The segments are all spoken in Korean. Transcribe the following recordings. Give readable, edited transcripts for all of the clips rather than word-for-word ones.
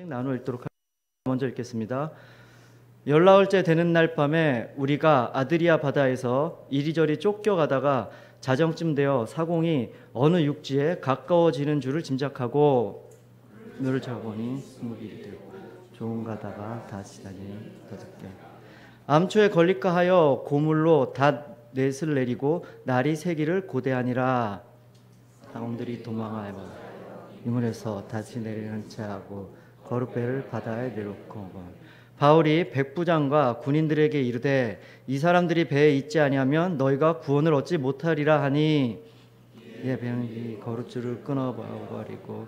나누어 읽도록 하겠습니다. 먼저 읽겠습니다. 열나흘째 되는 날 밤에 우리가 아드리아 바다에서 이리저리 쫓겨가다가 자정쯤 되어 사공이 어느 육지에 가까워지는 줄을 짐작하고 물을 잡으니 20길이 되고 조금 가다가 다시 다니니 더듬게 암초에 걸릴까 하여 고물로 닷 넷을 내리고 날이 새기를 고대하니라. 사공들이 도망하여 이물에서 다시 내리는 채하고 거룻배를 바다에 내놓고 바울이 백부장과 군인들에게 이르되 이 사람들이 배에 있지 아니하면 너희가 구원을 얻지 못하리라 하니 이에 배는 거룻줄을 끊어버리고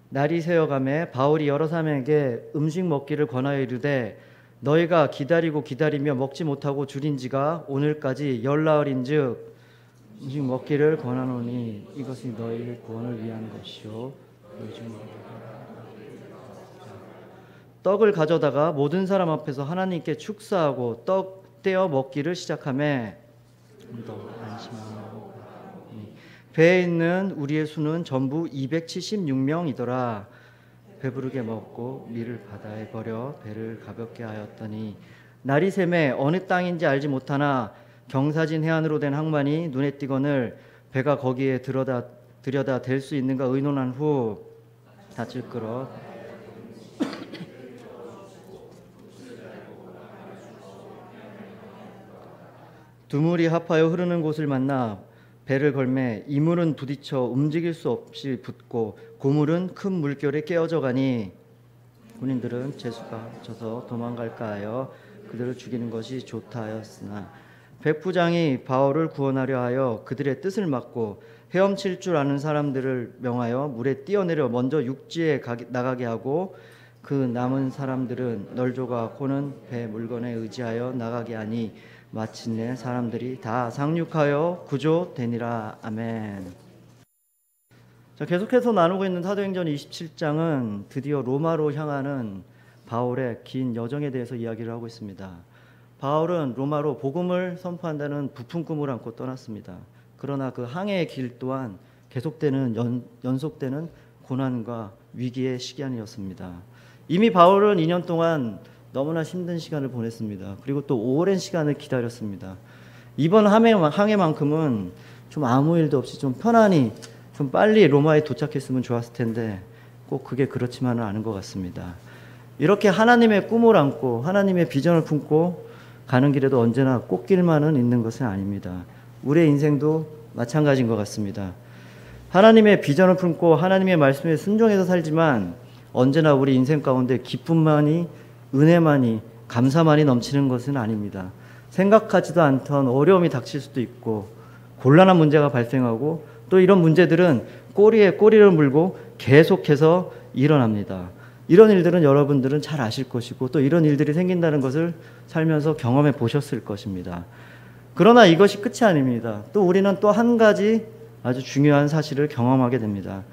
날이 새어가매 바울이 여러 사람에게 음식 먹기를 권하여 이르되 너희가 기다리며 먹지 못하고 줄인 지가 오늘까지 열나흘인즉 음식 먹기를 권하노니 이것이 너희의 구원을 위한 것이요 떡을 가져다가 모든 사람 앞에서 하나님께 축사하고 떡 떼어 먹기를 시작하매 안심하고 배에 있는 우리의 수는 전부 276명이더라. 배부르게 먹고 밀을 바다에 버려 배를 가볍게 하였더니 날이 새매 어느 땅인지 알지 못하나 경사진 해안으로 된 항만이 눈에 띄거늘 배가 거기에 들여다 댈 수 있는가 의논한 후 닻을 끌어 두 물이 합하여 흐르는 곳을 만나 배를 걸매 이 물은 부딪혀 움직일 수 없이 붙고 고물은 큰 물결에 깨어져 가니 군인들은 재수가 져서 도망갈까 하여 그들을 죽이는 것이 좋다 하였으나 백부장이 바울을 구원하려 하여 그들의 뜻을 막고 헤엄칠 줄 아는 사람들을 명하여 물에 뛰어내려 먼저 육지에 나가게 하고 그 남은 사람들은 널조가 고는 배 물건에 의지하여 나가게 하니 마침내 사람들이 다 상륙하여 구조되니라. 아멘. 자, 계속해서 나누고 있는 사도행전 27장은 드디어 로마로 향하는 바울의 긴 여정에 대해서 이야기를 하고 있습니다. 바울은 로마로 복음을 선포한다는 부푼 꿈을 안고 떠났습니다. 그러나 그 항해의 길 또한 계속되는 연속되는 고난과 위기의 시간이었습니다. 이미 바울은 2년 동안 너무나 힘든 시간을 보냈습니다. 그리고 또 오랜 시간을 기다렸습니다. 이번 항해만큼은 좀 아무 일도 없이 좀 편안히 좀 빨리 로마에 도착했으면 좋았을 텐데 꼭 그게 그렇지만은 않은 것 같습니다. 이렇게 하나님의 꿈을 안고 하나님의 비전을 품고 가는 길에도 언제나 꽃길만은 있는 것은 아닙니다. 우리의 인생도 마찬가지인 것 같습니다. 하나님의 비전을 품고 하나님의 말씀에 순종해서 살지만 언제나 우리 인생 가운데 기쁨만이 은혜만이 감사만이 넘치는 것은 아닙니다. 생각하지도 않던 어려움이 닥칠 수도 있고 곤란한 문제가 발생하고 또 이런 문제들은 꼬리에 꼬리를 물고 계속해서 일어납니다. 이런 일들은 여러분들은 잘 아실 것이고 또 이런 일들이 생긴다는 것을 살면서 경험해 보셨을 것입니다. 그러나 이것이 끝이 아닙니다. 또 우리는 또 한 가지 아주 중요한 사실을 경험하게 됩니다.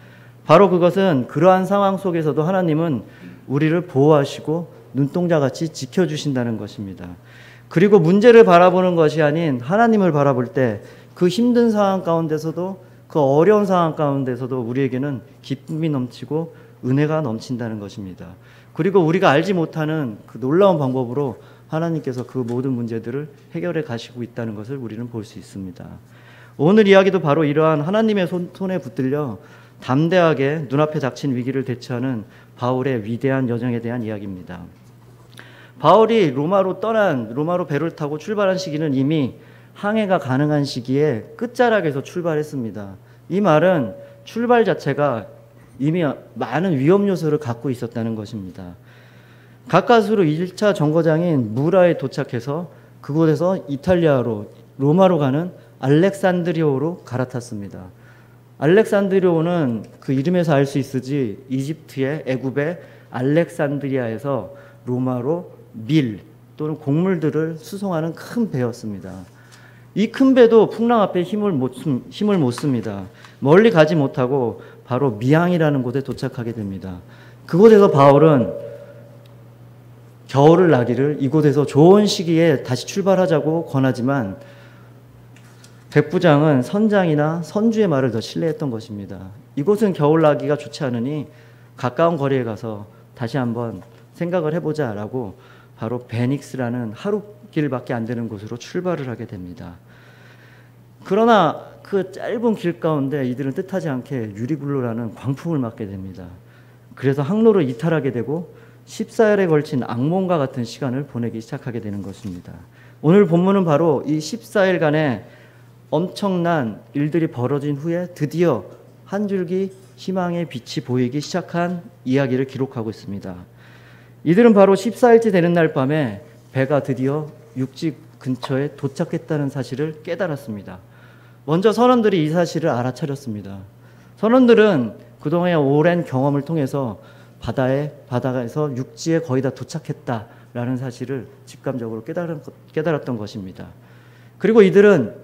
바로 그것은 그러한 상황 속에서도 하나님은 우리를 보호하시고 눈동자같이 지켜주신다는 것입니다. 그리고 문제를 바라보는 것이 아닌 하나님을 바라볼 때 그 힘든 상황 가운데서도 그 어려운 상황 가운데서도 우리에게는 기쁨이 넘치고 은혜가 넘친다는 것입니다. 그리고 우리가 알지 못하는 그 놀라운 방법으로 하나님께서 그 모든 문제들을 해결해 가시고 있다는 것을 우리는 볼 수 있습니다. 오늘 이야기도 바로 이러한 하나님의 손에 붙들려 담대하게 눈앞에 닥친 위기를 대처하는 바울의 위대한 여정에 대한 이야기입니다. 바울이 로마로 배를 타고 출발한 시기는 이미 항해가 가능한 시기에 끝자락에서 출발했습니다. 이 말은 출발 자체가 이미 많은 위험 요소를 갖고 있었다는 것입니다. 가까스로 1차 정거장인 무라에 도착해서 그곳에서 이탈리아로 로마로 가는 알렉산드리오로 갈아탔습니다. 알렉산드리오는 그 이름에서 알 수 있으지 이집트의 애굽의 알렉산드리아에서 로마로 밀 또는 곡물들을 수송하는 큰 배였습니다. 이 큰 배도 풍랑 앞에 힘을 못 씁니다. 멀리 가지 못하고 바로 미항이라는 곳에 도착하게 됩니다. 그곳에서 바울은 겨울을 나기를 이곳에서 좋은 시기에 다시 출발하자고 권하지만 백부장은 선장이나 선주의 말을 더 신뢰했던 것입니다. 이곳은 겨울 나기가 좋지 않으니 가까운 거리에 가서 다시 한번 생각을 해보자라고 바로 베닉스라는 하루길밖에 안 되는 곳으로 출발을 하게 됩니다. 그러나 그 짧은 길 가운데 이들은 뜻하지 않게 유리굴로라는 광풍을 맞게 됩니다. 그래서 항로를 이탈하게 되고 14일에 걸친 악몽과 같은 시간을 보내기 시작하게 되는 것입니다. 오늘 본문은 바로 이 14일간의 엄청난 일들이 벌어진 후에 드디어 한 줄기 희망의 빛이 보이기 시작한 이야기를 기록하고 있습니다. 이들은 바로 14일째 되는 날 밤에 배가 드디어 육지 근처에 도착했다는 사실을 깨달았습니다. 먼저 선원들이 이 사실을 알아차렸습니다. 선원들은 그동안의 오랜 경험을 통해서 바다에서 육지에 거의 다 도착했다라는 사실을 직감적으로 깨달았던 것입니다. 그리고 이들은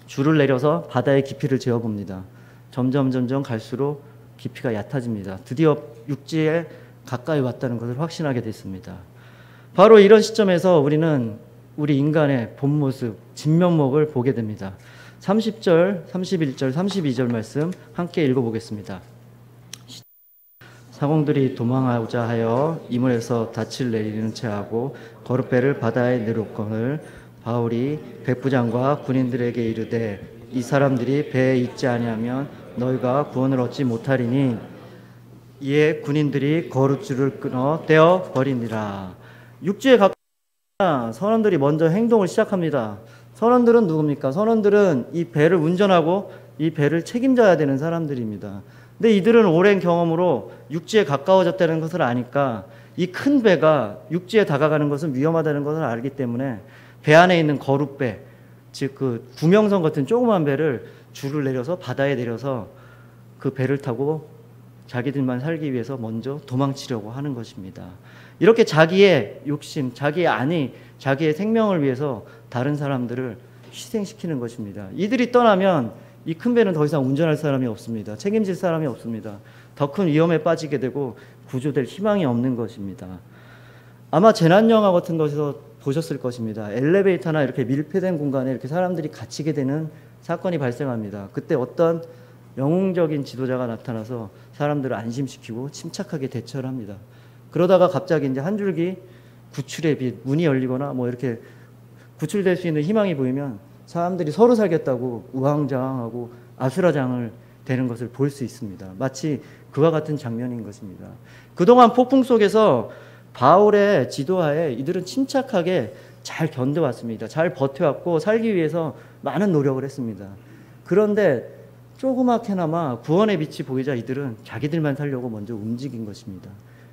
줄을 내려서 바다의 깊이를 재어봅니다. 점점 갈수록 깊이가 얕아집니다. 드디어 육지에 가까이 왔다는 것을 확신하게 됐습니다. 바로 이런 시점에서 우리는 우리 인간의 본 모습, 진면목을 보게 됩니다. 30절, 31절, 32절 말씀 함께 읽어보겠습니다. 사공들이 도망하고자 하여 이물에서 닻을 내리는 채 하고 거룻배를 바다에 내놓거늘 바울이 백부장과 군인들에게 이르되 이 사람들이 배에 있지 아니하면 너희가 구원을 얻지 못하리니 이에 군인들이 거룻줄을 끊어 떼어 버리니라. 육지에 가까이 선원들이 먼저 행동을 시작합니다. 선원들은 누굽니까? 선원들은 이 배를 운전하고 이 배를 책임져야 되는 사람들입니다. 근데 이들은 오랜 경험으로 육지에 가까워졌다는 것을 아니까 이 큰 배가 육지에 다가가는 것은 위험하다는 것을 알기 때문에 배 안에 있는 거룻배, 즉 그 구명선 같은 조그만 배를 줄을 내려서 바다에 내려서 그 배를 타고 자기들만 살기 위해서 먼저 도망치려고 하는 것입니다. 이렇게 자기의 욕심, 자기의 안위, 자기의 생명을 위해서 다른 사람들을 희생시키는 것입니다. 이들이 떠나면 이 큰 배는 더 이상 운전할 사람이 없습니다. 책임질 사람이 없습니다. 더 큰 위험에 빠지게 되고 구조될 희망이 없는 것입니다. 아마 재난영화 같은 것에서 보셨을 것입니다. 엘리베이터나 이렇게 밀폐된 공간에 이렇게 사람들이 갇히게 되는 사건이 발생합니다. 그때 어떤 영웅적인 지도자가 나타나서 사람들을 안심시키고 침착하게 대처를 합니다. 그러다가 갑자기 이제 한 줄기 구출의 빛, 문이 열리거나 뭐 이렇게 구출될 수 있는 희망이 보이면 사람들이 서로 살겠다고 우왕좌왕하고 아수라장을 되는 것을 볼 수 있습니다. 마치 그와 같은 장면인 것입니다. 그동안 폭풍 속에서 바울의 지도하에 이들은 침착하게 잘 견뎌왔습니다. 잘 버텨왔고 살기 위해서 많은 노력을 했습니다. 그런데 조그맣게나마 구원의 빛이 보이자 이들은 자기들만 살려고 먼저 움직인 것입니다.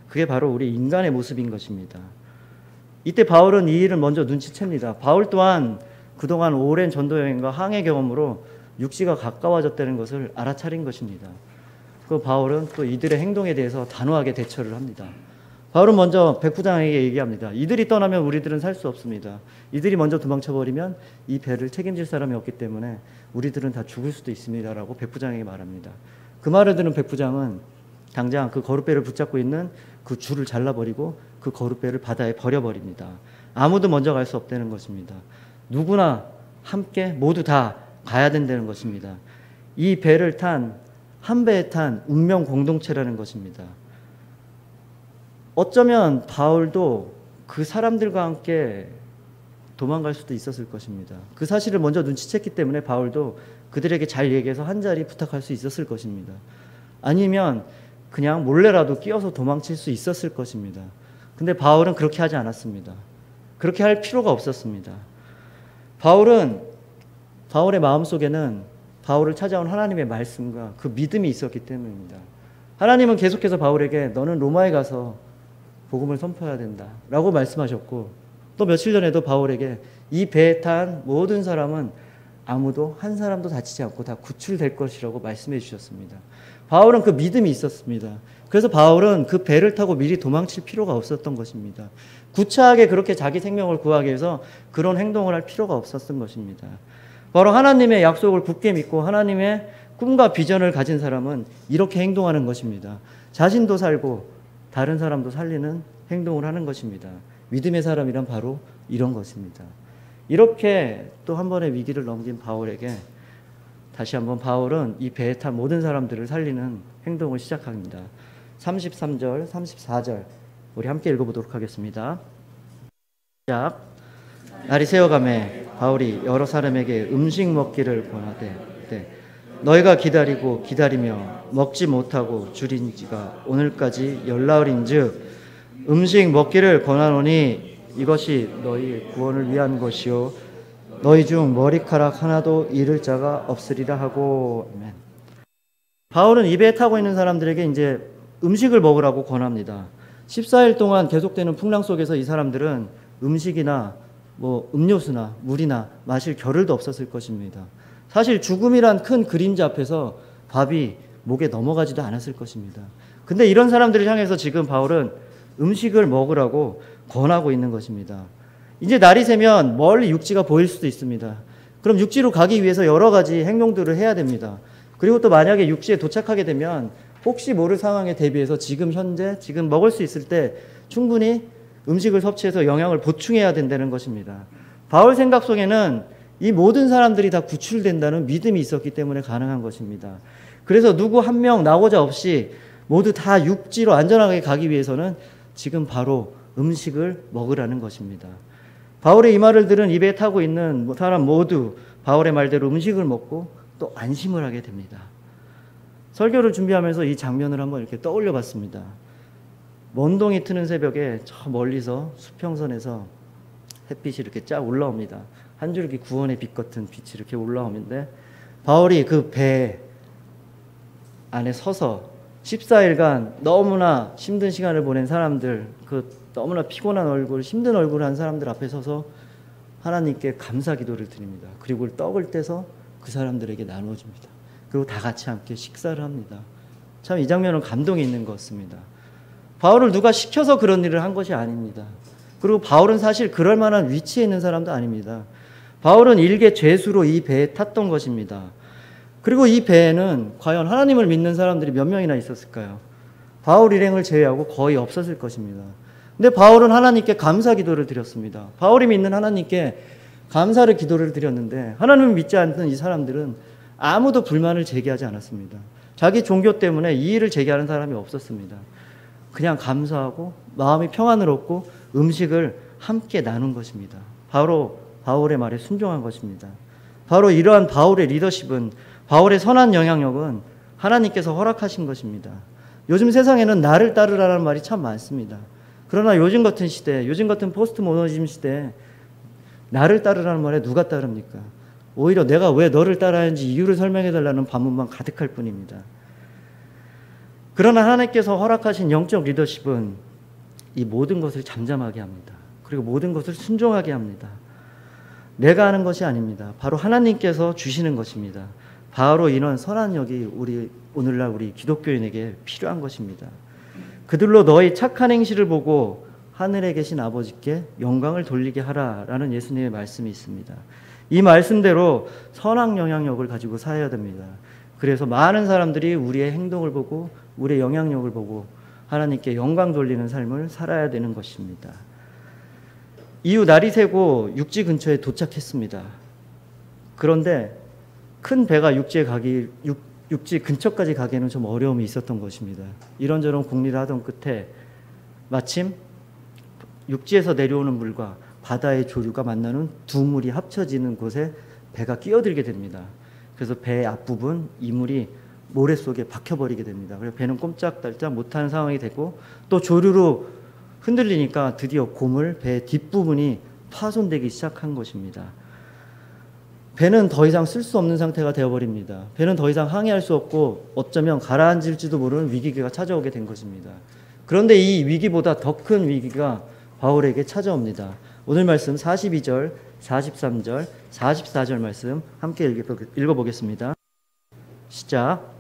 그게 바로 우리 인간의 모습인 것입니다. 이때 바울은 이 일을 먼저 눈치챕니다. 바울 또한 그동안 오랜 전도여행과 항해 경험으로 육지가 가까워졌다는 것을 알아차린 것입니다. 그 바울은 또 이들의 행동에 대해서 단호하게 대처를 합니다. 바울은 먼저 백부장에게 얘기합니다. 이들이 떠나면 우리들은 살 수 없습니다. 이들이 먼저 도망쳐버리면 이 배를 책임질 사람이 없기 때문에 우리들은 다 죽을 수도 있습니다. 라고 백부장에게 말합니다. 그 말을 들은 백부장은 당장 그 거룻배를 붙잡고 있는 그 줄을 잘라버리고 그 거룻배를 바다에 버려버립니다. 아무도 먼저 갈 수 없다는 것입니다. 누구나 함께 모두 다 가야 된다는 것입니다. 이 배를 한 배에 탄 운명 공동체라는 것입니다. 어쩌면 바울도 그 사람들과 함께 도망갈 수도 있었을 것입니다. 그 사실을 먼저 눈치챘기 때문에 바울도 그들에게 잘 얘기해서 한 자리 부탁할 수 있었을 것입니다. 아니면 그냥 몰래라도 끼어서 도망칠 수 있었을 것입니다. 근데 바울은 그렇게 하지 않았습니다. 그렇게 할 필요가 없었습니다. 바울의 마음속에는 바울을 찾아온 하나님의 말씀과 그 믿음이 있었기 때문입니다. 하나님은 계속해서 바울에게 너는 로마에 가서 복음을 선포해야 된다 라고 말씀하셨고, 또 며칠 전에도 바울에게 이 배에 탄 모든 사람은 아무도 한 사람도 다치지 않고 다 구출될 것이라고 말씀해 주셨습니다. 바울은 그 믿음이 있었습니다. 그래서 바울은 그 배를 타고 미리 도망칠 필요가 없었던 것입니다. 구차하게 그렇게 자기 생명을 구하기 위해서 그런 행동을 할 필요가 없었던 것입니다. 바로 하나님의 약속을 굳게 믿고 하나님의 꿈과 비전을 가진 사람은 이렇게 행동하는 것입니다. 자신도 살고 다른 사람도 살리는 행동을 하는 것입니다. 믿음의 사람이란 바로 이런 것입니다. 이렇게 또 한 번의 위기를 넘긴 바울에게 다시 한번 바울은 이 배에 탄 모든 사람들을 살리는 행동을 시작합니다. 33절, 34절 우리 함께 읽어보도록 하겠습니다. 시작. 날이 새어가매 바울이 여러 사람에게 음식 먹기를 권하되 너희가 기다리고 기다리며 먹지 못하고 줄인 지가 오늘까지 열나흘인즉 음식 먹기를 권하노니 이것이 너희 구원을 위한 것이요 너희 중 머리카락 하나도 잃을 자가 없으리라 하고. 아멘. 바울은 이 배에 타고 있는 사람들에게 이제 음식을 먹으라고 권합니다. 14일 동안 계속되는 풍랑 속에서 이 사람들은 음식이나 음료수나 물이나 마실 겨를도 없었을 것입니다. 사실 죽음이란 큰 그림자 앞에서 밥이 목에 넘어가지도 않았을 것입니다. 근데 이런 사람들을 향해서 지금 바울은 음식을 먹으라고 권하고 있는 것입니다. 이제 날이 새면 멀리 육지가 보일 수도 있습니다. 그럼 육지로 가기 위해서 여러 가지 행동들을 해야 됩니다. 그리고 또 만약에 육지에 도착하게 되면 혹시 모를 상황에 대비해서 지금 먹을 수 있을 때 충분히 음식을 섭취해서 영양을 보충해야 된다는 것입니다. 바울 생각 속에는 이 모든 사람들이 다 구출된다는 믿음이 있었기 때문에 가능한 것입니다. 그래서 누구 한 명 나고자 없이 모두 다 육지로 안전하게 가기 위해서는 지금 바로 음식을 먹으라는 것입니다. 바울의 이 말을 들은 이 배에 타고 있는 사람 모두 바울의 말대로 음식을 먹고 또 안심을 하게 됩니다. 설교를 준비하면서 이 장면을 한번 이렇게 떠올려 봤습니다. 먼 동이 트는 새벽에 저 멀리서 수평선에서 햇빛이 이렇게 쫙 올라옵니다. 한 줄기 구원의 빛 같은 빛이 이렇게 올라오는데 바울이 그 배 안에 서서 14일간 너무나 힘든 시간을 보낸 사람들, 그 너무나 피곤한 얼굴, 힘든 얼굴을 한 사람들 앞에 서서 하나님께 감사 기도를 드립니다. 그리고 떡을 떼서 그 사람들에게 나누어 줍니다. 그리고 다 같이 함께 식사를 합니다. 참 이 장면은 감동이 있는 것 같습니다. 바울을 누가 시켜서 그런 일을 한 것이 아닙니다. 그리고 바울은 사실 그럴 만한 위치에 있는 사람도 아닙니다. 바울은 일개 죄수로 이 배에 탔던 것입니다. 그리고 이 배에는 과연 하나님을 믿는 사람들이 몇 명이나 있었을까요? 바울 일행을 제외하고 거의 없었을 것입니다. 근데 바울은 하나님께 감사 기도를 드렸습니다. 바울이 믿는 하나님께 감사를 기도를 드렸는데 하나님을 믿지 않는 이 사람들은 아무도 불만을 제기하지 않았습니다. 자기 종교 때문에 이의를 제기하는 사람이 없었습니다. 그냥 감사하고 마음이 평안을 얻고 음식을 함께 나눈 것입니다. 바로 바울의 말에 순종한 것입니다. 바로 이러한 바울의 리더십은, 바울의 선한 영향력은 하나님께서 허락하신 것입니다. 요즘 세상에는 나를 따르라는 말이 참 많습니다. 그러나 요즘 같은 시대, 요즘 같은 포스트 모더니즘 시대에 나를 따르라는 말에 누가 따릅니까? 오히려 내가 왜 너를 따라야 하는지 이유를 설명해달라는 반문만 가득할 뿐입니다. 그러나 하나님께서 허락하신 영적 리더십은 이 모든 것을 잠잠하게 합니다. 그리고 모든 것을 순종하게 합니다. 내가 하는 것이 아닙니다. 바로 하나님께서 주시는 것입니다. 바로 이런 선한 역이 오늘날 우리 기독교인에게 필요한 것입니다. 그들로 너희 착한 행실을 보고 하늘에 계신 아버지께 영광을 돌리게 하라라는 예수님의 말씀이 있습니다. 이 말씀대로 선한 영향력을 가지고 살아야 됩니다. 그래서 많은 사람들이 우리의 행동을 보고 우리의 영향력을 보고 하나님께 영광 돌리는 삶을 살아야 되는 것입니다. 이후 날이 새고 육지 근처에 도착했습니다. 그런데 큰 배가 육지 근처까지 가기에는 좀 어려움이 있었던 것입니다. 이런저런 궁리를 하던 끝에 마침 육지에서 내려오는 물과 바다의 조류가 만나는 두 물이 합쳐지는 곳에 배가 끼어들게 됩니다. 그래서 배의 앞부분, 이물이 모래 속에 박혀버리게 됩니다. 그래서 배는 꼼짝달짝 못하는 상황이 되고 또 조류로 흔들리니까 드디어 고물, 배 뒷부분이 파손되기 시작한 것입니다. 배는 더 이상 쓸 수 없는 상태가 되어버립니다. 배는 더 이상 항해할 수 없고 어쩌면 가라앉을지도 모르는 위기가 찾아오게 된 것입니다. 그런데 이 위기보다 더 큰 위기가 바울에게 찾아옵니다. 오늘 말씀 42절, 43절, 44절 말씀 함께 읽어보겠습니다. 시작.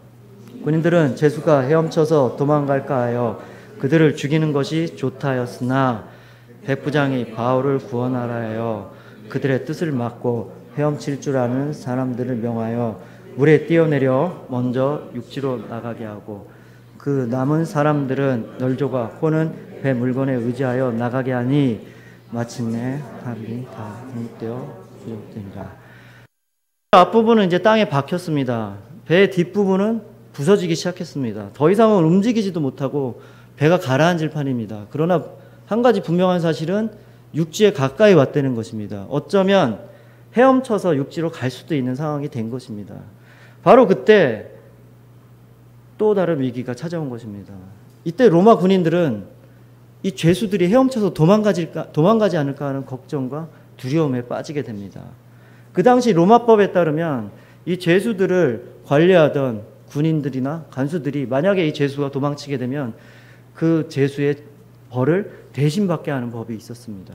군인들은 제수가 헤엄쳐서 도망갈까 하여 그들을 죽이는 것이 좋다 하였으나 백부장이 바울을 구원하라 하여 그들의 뜻을 막고 헤엄칠 줄 아는 사람들을 명하여 물에 뛰어내려 먼저 육지로 나가게 하고 그 남은 사람들은 널조가 호는 배 물건에 의지하여 나가게 하니 마침내 함이 다 흥되어 부족되니라. 앞부분은 이제 땅에 박혔습니다. 배 뒷부분은 부서지기 시작했습니다. 더 이상은 움직이지도 못하고 배가 가라앉을 판입니다. 그러나 한 가지 분명한 사실은 육지에 가까이 왔다는 것입니다. 어쩌면 헤엄쳐서 육지로 갈 수도 있는 상황이 된 것입니다. 바로 그때 또 다른 위기가 찾아온 것입니다. 이때 로마 군인들은 이 죄수들이 헤엄쳐서 도망가지 않을까 하는 걱정과 두려움에 빠지게 됩니다. 그 당시 로마법에 따르면 이 죄수들을 관리하던 군인들이나 간수들이 만약에 이 죄수가 도망치게 되면 그 죄수의 벌을 대신 받게 하는 법이 있었습니다.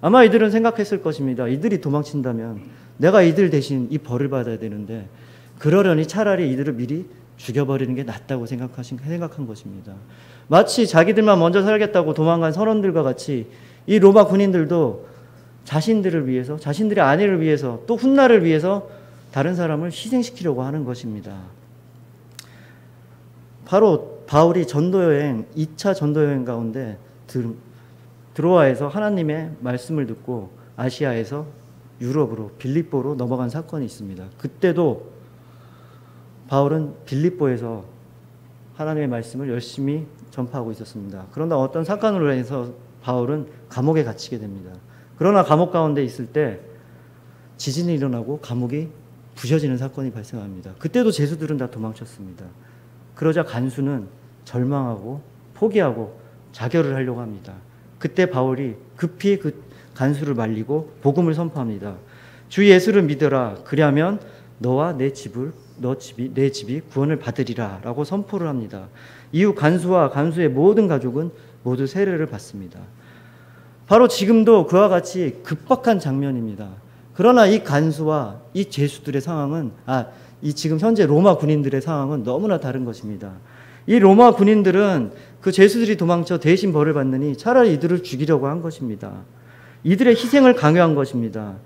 아마 이들은 생각했을 것입니다. 이들이 도망친다면 내가 이들 대신 이 벌을 받아야 되는데 그러려니 차라리 이들을 미리 죽여버리는 게 낫다고 생각한 것입니다. 마치 자기들만 먼저 살겠다고 도망간 선원들과 같이 이 로마 군인들도 자신들을 위해서, 자신들의 아내를 위해서, 또 훗날을 위해서 다른 사람을 희생시키려고 하는 것입니다. 바로 바울이 전도여행, 2차 전도여행 가운데 드로아에서 하나님의 말씀을 듣고 아시아에서 유럽으로 빌립보로 넘어간 사건이 있습니다. 그때도 바울은 빌립보에서 하나님의 말씀을 열심히 전파하고 있었습니다. 그런데 어떤 사건으로 인해서 바울은 감옥에 갇히게 됩니다. 그러나 감옥 가운데 있을 때 지진이 일어나고 감옥이 부셔지는 사건이 발생합니다. 그때도 죄수들은 다 도망쳤습니다. 그러자 간수는 절망하고 포기하고 자결을 하려고 합니다. 그때 바울이 급히 그 간수를 말리고 복음을 선포합니다. 주 예수를 믿어라. 그리하면 너와 내 집이 구원을 받으리라 라고 선포를 합니다. 이후 간수와 간수의 모든 가족은 모두 세례를 받습니다. 바로 지금도 그와 같이 급박한 장면입니다. 그러나 이 간수와 이 죄수들의 상황은 이 지금 현재 로마 군인들의 상황은 너무나 다른 것입니다. 이 로마 군인들은 그 죄수들이 도망쳐 대신 벌을 받느니 차라리 이들을 죽이려고 한 것입니다. 이들의 희생을 강요한 것입니다.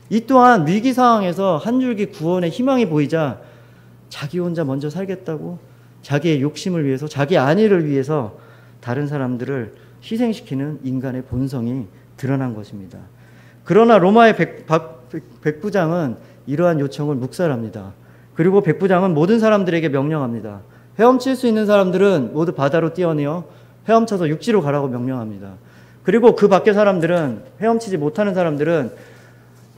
이 또한 위기 상황에서 한 줄기 구원의 희망이 보이자 자기 혼자 먼저 살겠다고 자기의 욕심을 위해서, 자기 안위를 위해서 다른 사람들을 희생시키는 인간의 본성이 드러난 것입니다. 그러나 로마의 백부장은 이러한 요청을 묵살합니다. 그리고 백부장은 모든 사람들에게 명령합니다. 헤엄칠 수 있는 사람들은 모두 바다로 뛰어내어 헤엄쳐서 육지로 가라고 명령합니다. 그리고 그 밖의 사람들은, 헤엄치지 못하는 사람들은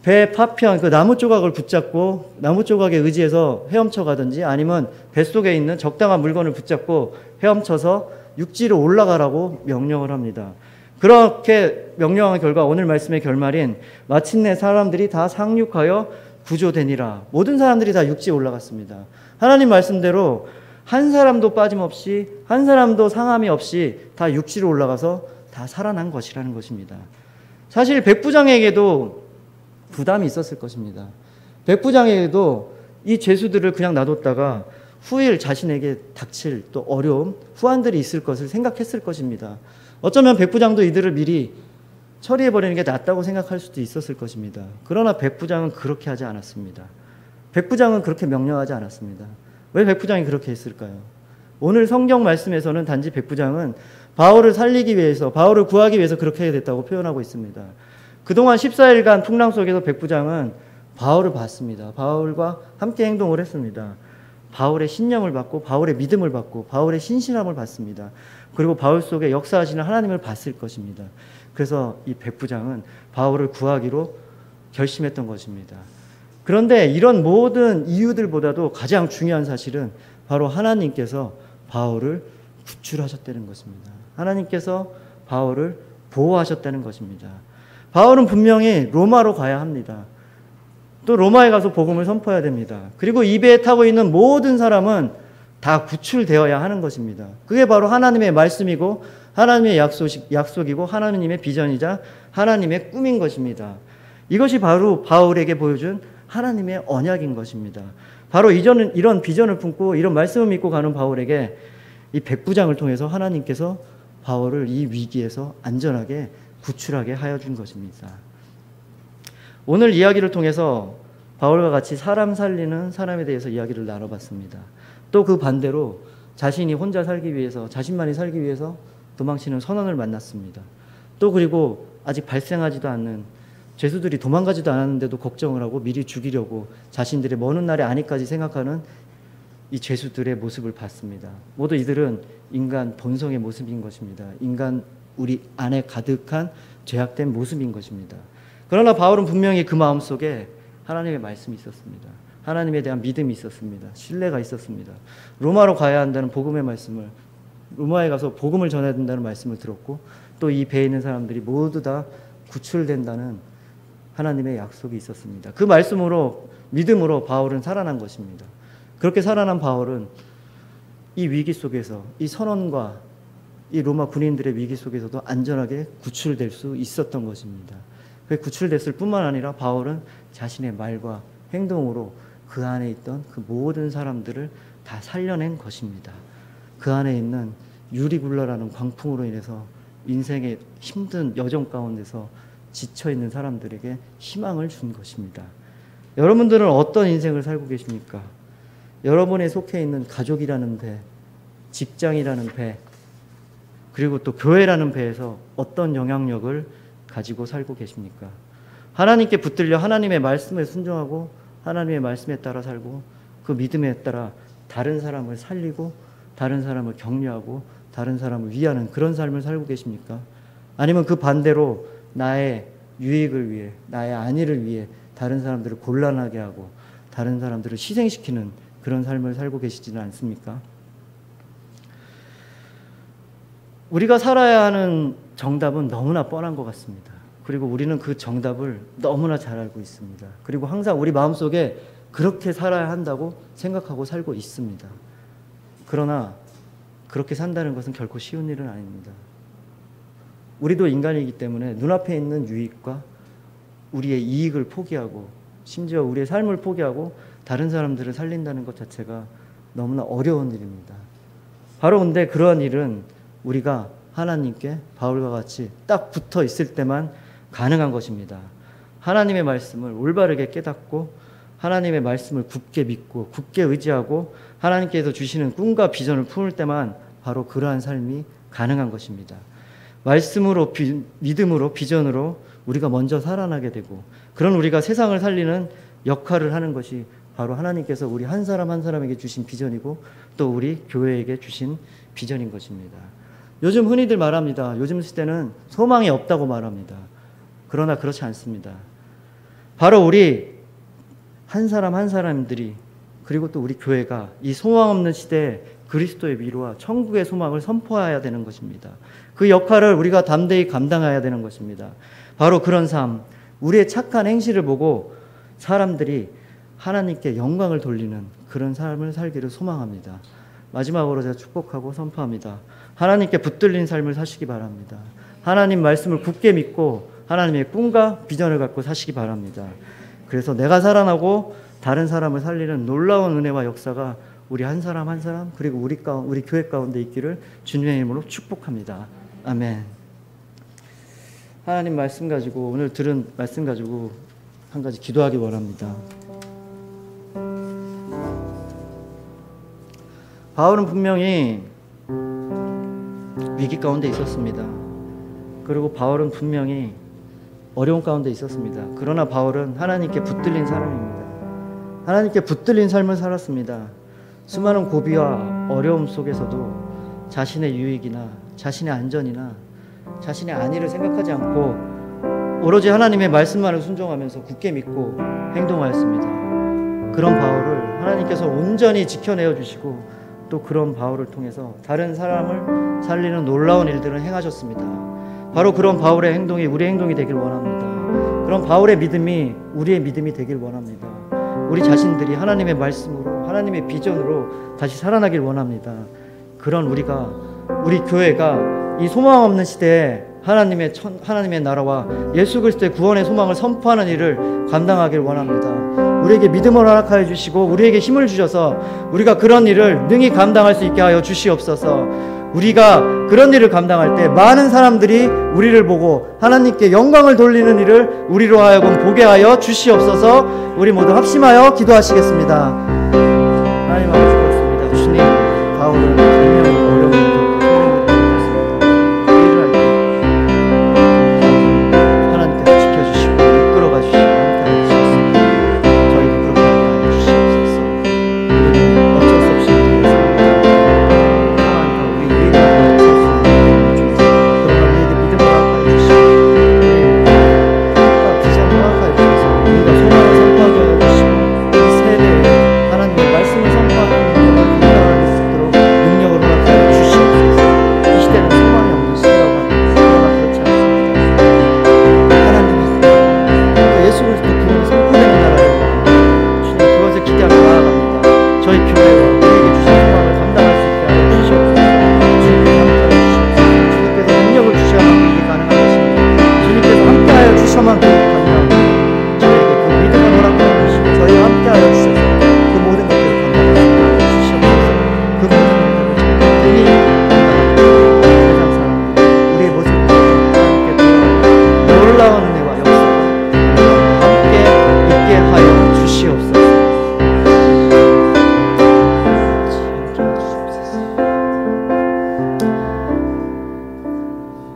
배 파편, 그 나무 조각을 붙잡고 나무 조각에 의지해서 헤엄쳐 가든지 아니면 뱃속에 있는 적당한 물건을 붙잡고 헤엄쳐서 육지로 올라가라고 명령을 합니다. 그렇게 명령한 결과 오늘 말씀의 결말인 마침내 사람들이 다 상륙하여 구조되니라. 모든 사람들이 다 육지에 올라갔습니다. 하나님 말씀대로 한 사람도 빠짐없이, 한 사람도 상함이 없이 다 육지로 올라가서 다 살아난 것이라는 것입니다. 사실 백부장에게도 부담이 있었을 것입니다. 백부장에게도 이 죄수들을 그냥 놔뒀다가 후일 자신에게 닥칠 또 어려움, 후환들이 있을 것을 생각했을 것입니다. 어쩌면 백부장도 이들을 미리 처리해버리는 게 낫다고 생각할 수도 있었을 것입니다. 그러나 백부장은 그렇게 하지 않았습니다. 백부장은 그렇게 명령하지 않았습니다. 왜 백부장이 그렇게 했을까요? 오늘 성경 말씀에서는 단지 백부장은 바울을 살리기 위해서, 바울을 구하기 위해서 그렇게 해야 됐다고 표현하고 있습니다. 그동안 14일간 풍랑 속에서 백부장은 바울을 봤습니다. 바울과 함께 행동을 했습니다. 바울의 신념을 받고 바울의 믿음을 받고 바울의 신실함을 받습니다. 그리고 바울 속에 역사하시는 하나님을 봤을 것입니다. 그래서 이 백부장은 바울을 구하기로 결심했던 것입니다. 그런데 이런 모든 이유들보다도 가장 중요한 사실은 바로 하나님께서 바울을 구출하셨다는 것입니다. 하나님께서 바울을 보호하셨다는 것입니다. 바울은 분명히 로마로 가야 합니다. 또 로마에 가서 복음을 선포해야 됩니다. 그리고 이 배에 타고 있는 모든 사람은 다 구출되어야 하는 것입니다. 그게 바로 하나님의 말씀이고 하나님의 약속이고 하나님의 비전이자 하나님의 꿈인 것입니다. 이것이 바로 바울에게 보여준 하나님의 언약인 것입니다. 바로 이런 비전을 품고 이런 말씀을 믿고 가는 바울에게 이 백부장을 통해서 하나님께서 바울을 이 위기에서 안전하게 구출하게 하여 준 것입니다. 오늘 이야기를 통해서 바울과 같이 사람 살리는 사람에 대해서 이야기를 나눠봤습니다. 또 그 반대로 자신이 혼자 살기 위해서, 자신만이 살기 위해서 도망치는 선원을 만났습니다. 또 그리고 아직 발생하지도 않는 죄수들이 도망가지도 않았는데도 걱정을 하고 미리 죽이려고 자신들의 먼 훗날의 안위까지 생각하는 이 죄수들의 모습을 봤습니다. 모두 이들은 인간 본성의 모습인 것입니다. 인간 우리 안에 가득한 죄악된 모습인 것입니다. 그러나 바울은 분명히 그 마음속에 하나님의 말씀이 있었습니다. 하나님에 대한 믿음이 있었습니다. 신뢰가 있었습니다. 로마로 가야 한다는 복음의 말씀을, 로마에 가서 복음을 전해야 된다는 말씀을 들었고, 또 이 배에 있는 사람들이 모두 다 구출된다는 하나님의 약속이 있었습니다. 그 말씀으로, 믿음으로 바울은 살아난 것입니다. 그렇게 살아난 바울은 이 위기 속에서, 이 선원과 이 로마 군인들의 위기 속에서도 안전하게 구출될 수 있었던 것입니다. 그 구출됐을 뿐만 아니라 바울은 자신의 말과 행동으로 그 안에 있던 그 모든 사람들을 다 살려낸 것입니다. 그 안에 있는 유리굴러라는 광풍으로 인해서 인생의 힘든 여정 가운데서 지쳐있는 사람들에게 희망을 준 것입니다. 여러분들은 어떤 인생을 살고 계십니까? 여러분에 속해 있는 가족이라는 배, 직장이라는 배, 그리고 또 교회라는 배에서 어떤 영향력을 가지고 살고 계십니까? 하나님께 붙들려 하나님의 말씀에 순종하고 하나님의 말씀에 따라 살고 그 믿음에 따라 다른 사람을 살리고 다른 사람을 격려하고 다른 사람을 위하는 그런 삶을 살고 계십니까? 아니면 그 반대로 나의 유익을 위해, 나의 안위를 위해 다른 사람들을 곤란하게 하고 다른 사람들을 희생시키는 그런 삶을 살고 계시지는 않습니까? 우리가 살아야 하는 정답은 너무나 뻔한 것 같습니다. 그리고 우리는 그 정답을 너무나 잘 알고 있습니다. 그리고 항상 우리 마음속에 그렇게 살아야 한다고 생각하고 살고 있습니다. 그러나 그렇게 산다는 것은 결코 쉬운 일은 아닙니다. 우리도 인간이기 때문에 눈앞에 있는 유익과 우리의 이익을 포기하고 심지어 우리의 삶을 포기하고 다른 사람들을 살린다는 것 자체가 너무나 어려운 일입니다. 바로 근데 그러한 일은 우리가 하나님께 바울과 같이 딱 붙어 있을 때만 가능한 것입니다. 하나님의 말씀을 올바르게 깨닫고 하나님의 말씀을 굳게 믿고 굳게 의지하고 하나님께서 주시는 꿈과 비전을 품을 때만 바로 그러한 삶이 가능한 것입니다. 말씀으로, 믿음으로, 비전으로 우리가 먼저 살아나게 되고 그런 우리가 세상을 살리는 역할을 하는 것이 바로 하나님께서 우리 한 사람 한 사람에게 주신 비전이고 또 우리 교회에게 주신 비전인 것입니다. 요즘 흔히들 말합니다. 요즘 시대는 소망이 없다고 말합니다. 그러나 그렇지 않습니다. 바로 우리 한 사람 한 사람들이 그리고 또 우리 교회가 이 소망 없는 시대에 그리스도의 위로와 천국의 소망을 선포해야 되는 것입니다. 그 역할을 우리가 담대히 감당해야 되는 것입니다. 바로 그런 삶, 우리의 착한 행실을 보고 사람들이 하나님께 영광을 돌리는 그런 삶을 살기를 소망합니다. 마지막으로 제가 축복하고 선포합니다. 하나님께 붙들린 삶을 사시기 바랍니다. 하나님 말씀을 굳게 믿고 하나님의 꿈과 비전을 갖고 사시기 바랍니다. 그래서 내가 살아나고 다른 사람을 살리는 놀라운 은혜와 역사가 우리 한 사람 한 사람 그리고 우리 교회 가운데 있기를 주님의 이름으로 축복합니다. 아멘. 하나님 말씀 가지고 오늘 들은 말씀 가지고 한 가지 기도하기 원합니다. 바울은 분명히 위기 가운데 있었습니다. 그리고 바울은 분명히 어려운 가운데 있었습니다. 그러나 바울은 하나님께 붙들린 사람입니다. 하나님께 붙들린 삶을 살았습니다. 수많은 고비와 어려움 속에서도 자신의 유익이나 자신의 안전이나 자신의 안위를 생각하지 않고 오로지 하나님의 말씀만을 순종하면서 굳게 믿고 행동하였습니다. 그런 바울을 하나님께서 온전히 지켜내어 주시고 또 그런 바울을 통해서 다른 사람을 살리는 놀라운 일들을 행하셨습니다. 바로 그런 바울의 행동이 우리의 행동이 되길 원합니다. 그런 바울의 믿음이 우리의 믿음이 되길 원합니다. 우리 자신들이 하나님의 말씀으로 하나님의 비전으로 다시 살아나길 원합니다. 그런 우리 교회가 이 소망 없는 시대에 하나님의 나라와 예수 그리스도의 구원의 소망을 선포하는 일을 감당하길 원합니다. 우리에게 믿음을 허락하여 주시고 우리에게 힘을 주셔서 우리가 그런 일을 능히 감당할 수 있게 하여 주시옵소서. 우리가 그런 일을 감당할 때 많은 사람들이 우리를 보고 하나님께 영광을 돌리는 일을 우리로 하여금 보게 하여 주시옵소서. 우리 모두 합심하여 기도하시겠습니다. 하나님 아버지 그렇습니다. 주님, 바울은 분명히 어려운 일을 하나님께서 지켜주시고 이끌어가 주시고 함께하여 주셨습니다. 저희도 그렇게 하여 주시옵소서. 우리는 어쩔 수 없이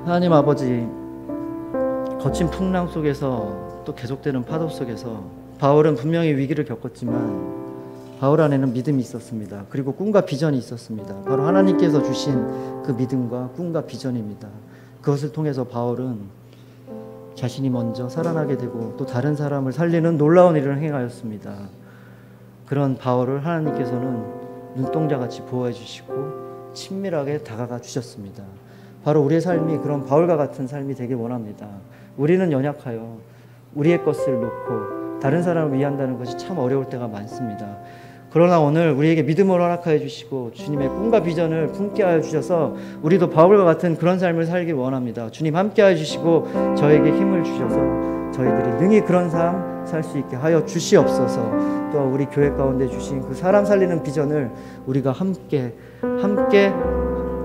하나님 아버지, 거친 풍랑 속에서 또 계속되는 파도 속에서 바울은 분명히 위기를 겪었지만 바울 안에는 믿음이 있었습니다. 그리고 꿈과 비전이 있었습니다. 바로 하나님께서 주신 그 믿음과 꿈과 비전입니다. 그것을 통해서 바울은 자신이 먼저 살아나게 되고 또 다른 사람을 살리는 놀라운 일을 행하였습니다. 그런 바울을 하나님께서는 눈동자같이 보호해 주시고 친밀하게 다가가 주셨습니다. 바로 우리의 삶이 그런 바울과 같은 삶이 되길 원합니다. 우리는 연약하여 우리의 것을 놓고 다른 사람을 위한다는 것이 참 어려울 때가 많습니다. 그러나 오늘 우리에게 믿음을 허락하여 주시고 주님의 꿈과 비전을 품게 하여 주셔서 우리도 바울과 같은 그런 삶을 살길 원합니다. 주님 함께 하여 주시고 저에게 힘을 주셔서 저희들이 능히 그런 삶 살 수 있게 하여 주시옵소서. 또 우리 교회 가운데 주신 그 사람 살리는 비전을 우리가 함께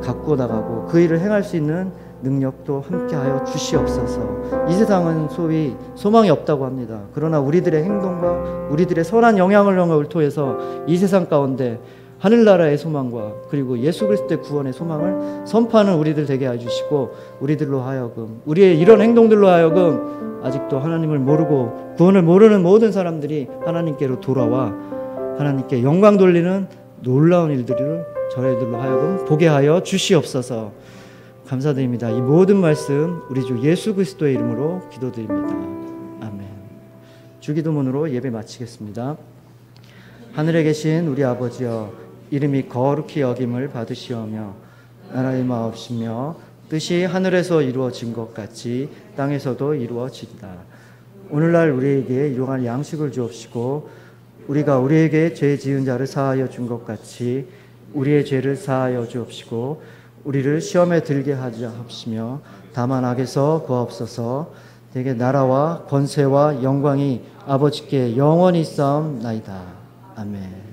갖고 나가고 그 일을 행할 수 있는 능력도 함께하여 주시옵소서. 이 세상은 소위 소망이 없다고 합니다. 그러나 우리들의 행동과 우리들의 선한 영향을 통해서 이 세상 가운데 하늘나라의 소망과 그리고 예수 그리스도의 구원의 소망을 선포하는 우리들 되게 해주시고 우리들로 하여금 우리의 이런 행동들로 하여금 아직도 하나님을 모르고 구원을 모르는 모든 사람들이 하나님께로 돌아와 하나님께 영광 돌리는 놀라운 일들을 저희들로 하여금 보게 하여 주시옵소서. 감사드립니다. 이 모든 말씀 우리 주 예수 그리스도의 이름으로 기도드립니다. 아멘. 주기도문으로 예배 마치겠습니다. 하늘에 계신 우리 아버지여, 이름이 거룩히 여김을 받으시오며 나라의 마옵시며 뜻이 하늘에서 이루어진 것 같이 땅에서도 이루어지리다. 오늘날 우리에게 일용할 양식을 주옵시고 우리가 우리에게 죄 지은 자를 사하여 준 것 같이 우리의 죄를 사하여 주옵시고 우리를 시험에 들게 하지 없으며 다만 악에서 구하옵소서. 대개 나라와 권세와 영광이 아버지께 영원히 있사옵나이다. 아멘.